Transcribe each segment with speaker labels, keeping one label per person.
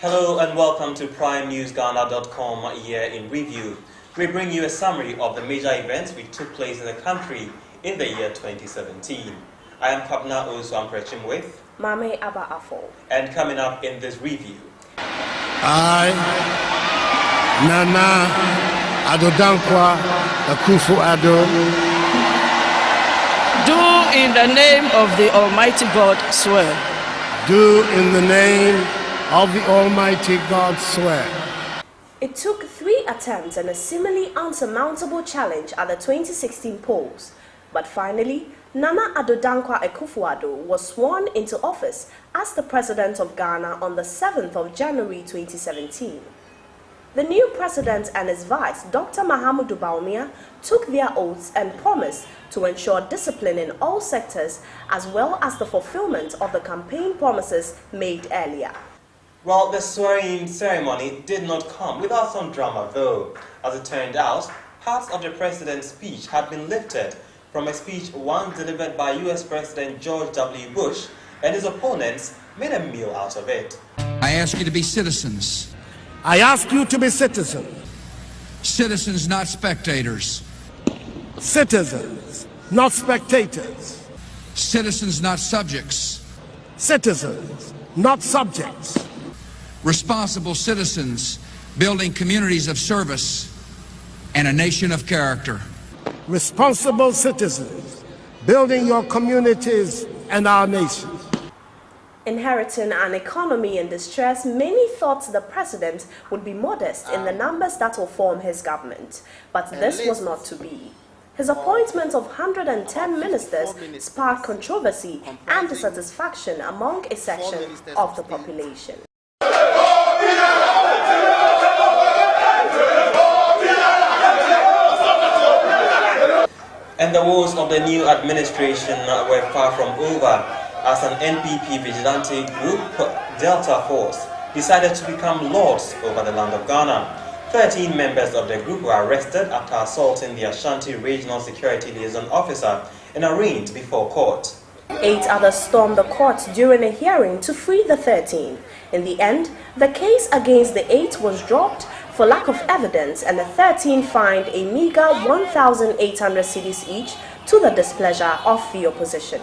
Speaker 1: Hello and welcome to PrimeNewsGhana.com Year in Review. We bring you a summary of the major events which took place in the country in the year 2017. I am Kapna Ozuamprechim with
Speaker 2: Mame Aba Afo.
Speaker 1: And coming up in this review,
Speaker 3: I, Nana Adodankwa Akufo-Addo,
Speaker 4: do in the name of the Almighty God swear.
Speaker 3: do in the name of the Almighty God swear.
Speaker 2: It took 3 attempts and a seemingly unsurmountable challenge at the 2016 polls, but finally, Nana Addo Akufo-Addo was sworn into office as the President of Ghana on the 7th of January 2017. The new president and his vice, Dr. Mahamudu Bawumia, took their oaths and promised to ensure discipline in all sectors as well as the fulfillment of the campaign promises made earlier.
Speaker 1: well, the swearing ceremony did not come without some drama though. As it turned out, parts of the president's speech had been lifted from a speech once delivered by US President George W. Bush, and his opponents made a meal out of it.
Speaker 5: I ask you to be citizens.
Speaker 3: I ask you to be citizens.
Speaker 5: Citizens, not spectators.
Speaker 3: Citizens, not spectators.
Speaker 5: Citizens, not subjects.
Speaker 3: Citizens, not subjects.
Speaker 5: Responsible citizens building communities of service and a nation of character.
Speaker 3: Responsible citizens, building your communities and our nation.
Speaker 2: Inheriting an economy in distress, many thought the president would be modest in the numbers that will form his government, but this was not to be. His appointment of 110 ministers sparked controversy and dissatisfaction among a section of the population.
Speaker 1: And the woes of the new administration were far from over, as an NPP vigilante group, Delta Force, decided to become lords over the land of Ghana. 13 members of the group were arrested after assaulting the Ashanti Regional Security Liaison Officer and arraigned before court.
Speaker 2: 8 others stormed the court during a hearing to free the 13. In the end, the case against the 8 was dropped for lack of evidence, and the 13 fined a meager 1,800 cedis each to the displeasure of the opposition.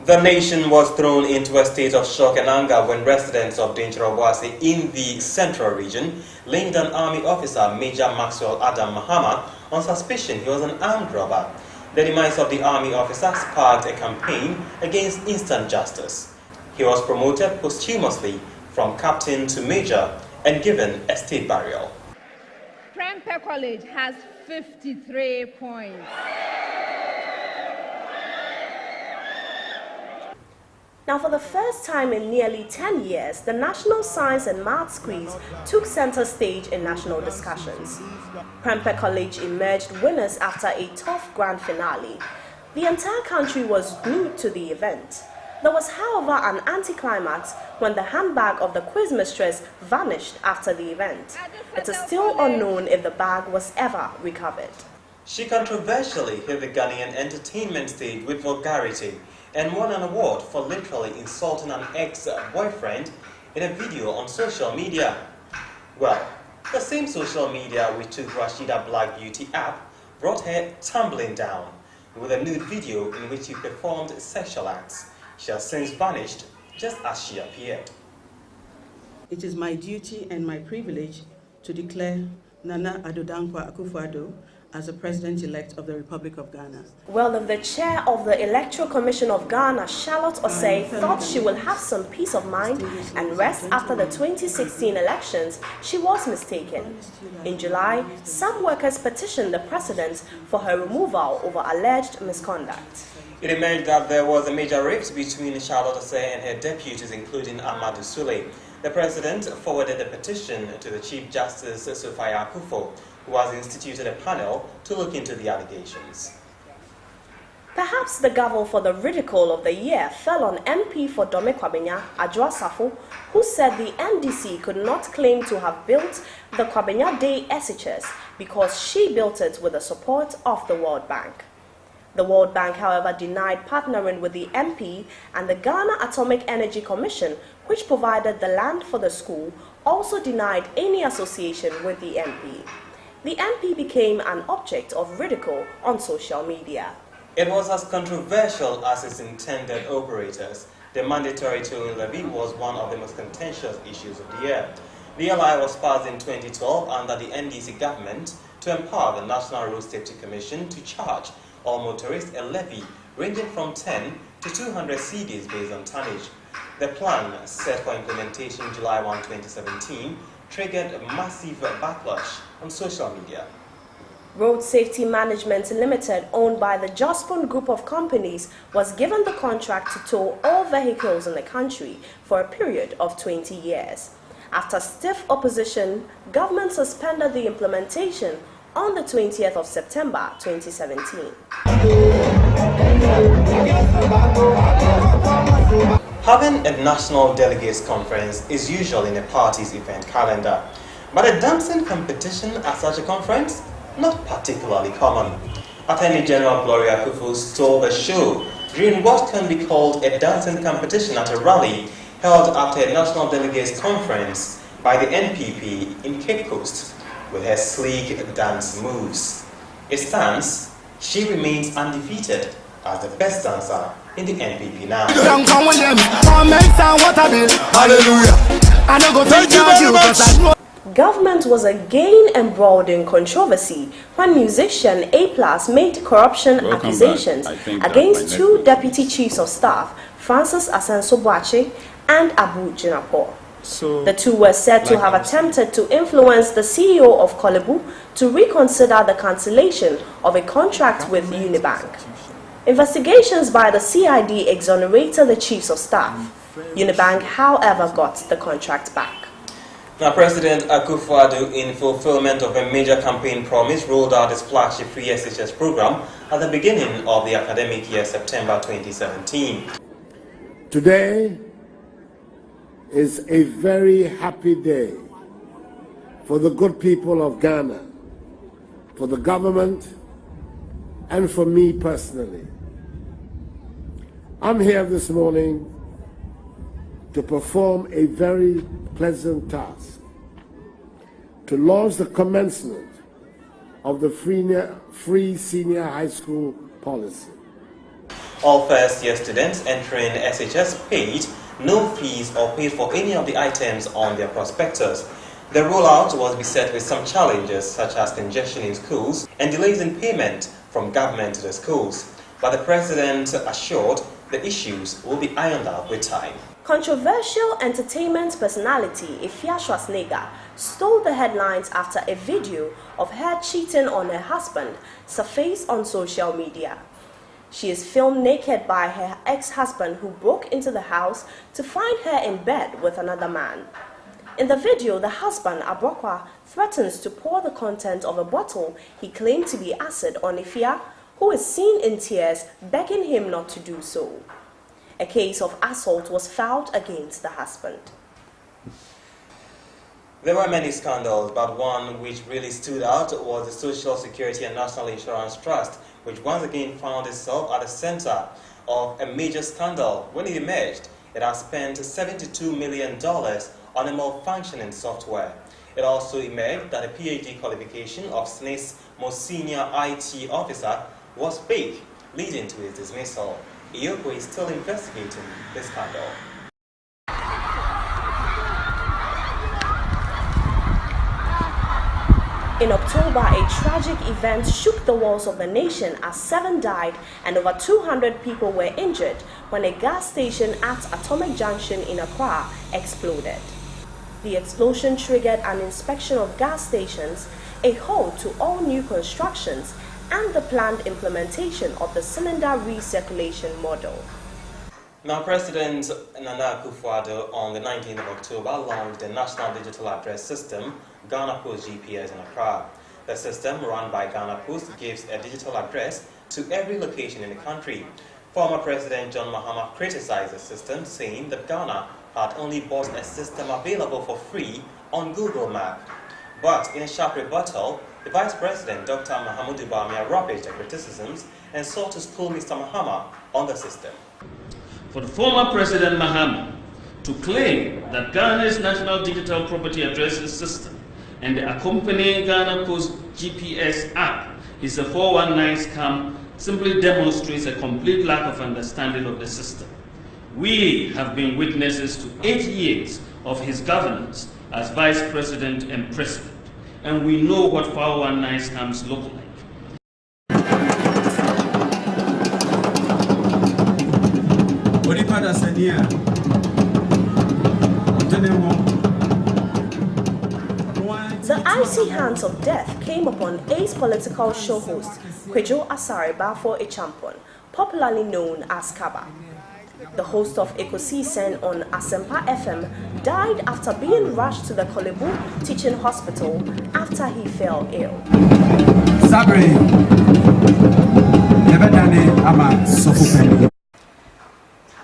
Speaker 1: The nation was thrown into a state of shock and anger when residents of Dinchirobwase in the central region linked an army officer, Major Maxwell Adam Mahama, on suspicion he was an armed robber. The demise of the army officer sparked a campaign against instant justice. He was promoted posthumously from captain to major and given a state burial.
Speaker 6: Prempeh College has 53 points.
Speaker 2: Now, for the first time in nearly 10 years, the National Science and Maths Quiz took center stage in national discussions. Prempeh College emerged winners after a tough grand finale. The entire country was glued to the event. There was, however, an anticlimax when the handbag of the quiz mistress vanished after the event. It is still unknown if the bag was ever recovered.
Speaker 1: She controversially hit the Ghanaian entertainment stage with vulgarity and won an award for literally insulting an ex-boyfriend in a video on social media. Well, the same social media which took Rashida Black Beauty app brought her tumbling down with a nude video in which she performed sexual acts. She has since vanished just as she appeared.
Speaker 7: It is my duty and my privilege to declare Nana Addo Akufo-Addo as the President-elect of the Republic of Ghana.
Speaker 2: Well, if the chair of the Electoral Commission of Ghana, Charlotte Osei, thought she will have some peace of mind and rest after the 2016 elections, she was mistaken. In July, some workers petitioned the president for her removal over alleged misconduct.
Speaker 1: It emerged that there was a major rift between Charlotte Osei and her deputies, including Amadou Sule. The president forwarded the petition to the Chief Justice Sophia Akufo, who has instituted a panel to look into the allegations.
Speaker 2: Perhaps the gavel for the ridicule of the year fell on MP for Dome Kwabenya, Adwoa Safo, who said the NDC could not claim to have built the Kwabenya Day SHS because she built it with the support of the World Bank. The World Bank, however, denied partnering with the MP, and the Ghana Atomic Energy Commission, which provided the land for the school, also denied any association with the MP. The MP became an object of ridicule on social media.
Speaker 1: It was as controversial as its intended operators. The mandatory tolling levy was one of the most contentious issues of the year. The LI was passed in 2012 under the NDC government to empower the National Road Safety Commission to charge all motorists a levy ranging from 10 to 200 cedis based on tonnage. The plan, set for implementation July 1, 2017, triggered a massive backlash on social media.
Speaker 2: Road Safety Management Limited, owned by the Jospon Group of companies, was given the contract to tow all vehicles in the country for a period of 20 years. After stiff opposition, government suspended the implementation on the 20th of September 2017.
Speaker 1: Having a national delegates conference is usually in a party's event calendar, but a dancing competition at such a conference? Not particularly common. Attorney General Gloria Kufu stole the show during what can be called a dancing competition at a rally held after a national delegates conference by the NPP in Cape Coast. With her sleek dance moves, it stands she remains undefeated as the best dancer in the NPP now.
Speaker 2: Government was again embroiled in controversy when musician A+ made corruption accusations against two deputy chiefs of staff, Francis Asenso-Boakye and Abu Jinapor. The two were said to have attempted to influence the CEO of Kolebu to reconsider the cancellation of a contract with Unibank. Investigations by the CID exonerated the chiefs of staff. Unibank, however, got the contract back.
Speaker 1: Now, President Akufo-Addo, in fulfillment of a major campaign promise, rolled out his flagship free SHS program at the beginning of the academic year, September 2017.
Speaker 3: Today is a very happy day for the good people of Ghana, for the government, and for me personally. I'm here this morning to perform a very pleasant task, to launch the commencement of the free senior high school policy.
Speaker 1: All first-year students entering SHS paid no fees or paid for any of the items on their prospectus. The rollout was beset with some challenges such as congestion in schools and delays in payment from government to the schools. But the president assured the issues will be ironed out with time.
Speaker 2: Controversial entertainment personality Ifya Schwarzenegger stole the headlines after a video of her cheating on her husband surfaced on social media. She is filmed naked by her ex-husband, who broke into the house to find her in bed with another man. In the video, the husband, Abrokwa, threatens to pour the content of a bottle he claimed to be acid on Ifya, who is seen in tears, begging him not to do so. A case of assault was filed against the husband.
Speaker 1: There were many scandals, but one which really stood out was the Social Security and National Insurance Trust, which once again found itself at the center of a major scandal. When it emerged, it has spent $72 million on a malfunctioning software. It also emerged that a PhD qualification of SNI's most senior IT officer was fake, leading to his dismissal. IOCO is still investigating the scandal.
Speaker 2: In October, a tragic event shook the walls of the nation as 7 died and over 200 people were injured when a gas station at Atomic Junction in Accra exploded. The explosion triggered an inspection of gas stations, a halt to all new constructions, and the planned implementation of the cylinder recirculation model.
Speaker 1: Now, President Nana Akufo-Addo on the 19th of October launched the National Digital Address System, Ghana Post GPS in Accra. The system, run by Ghana Post, gives a digital address to every location in the country. Former President John Mahama criticized the system, saying that Ghana had only bought a system available for free on Google Maps. But in a sharp rebuttal, the Vice President, Dr. Mahamudu Bawumia, rubbished the criticisms and sought to school Mr. Mahama on the system.
Speaker 8: For the former President Mahama to claim that Ghana's National Digital Property Addressing System and the accompanying Ghana Post GPS app is a 419 scam simply demonstrates a complete lack of understanding of the system. We have been witnesses to 8 years of his governance as Vice President and President, and we know what 419 scams look like.
Speaker 2: The icy hands of death came upon Ace political show host Kwejo Asare Bafo Echampon, popularly known as Kaba. The host of Ekosi Sen on Asempa FM died after being rushed to the Kolebu Teaching Hospital after he fell ill.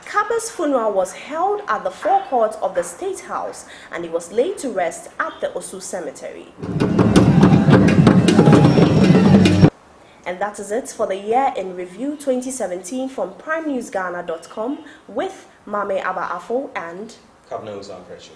Speaker 2: Kaba's funeral was held at the forecourt of the State House and he was laid to rest at the Osu Cemetery. And that is it for the Year in Review 2017 from PrimeNewsGhana.com with Mame Aba Afo and
Speaker 1: PrimeNewsGhana.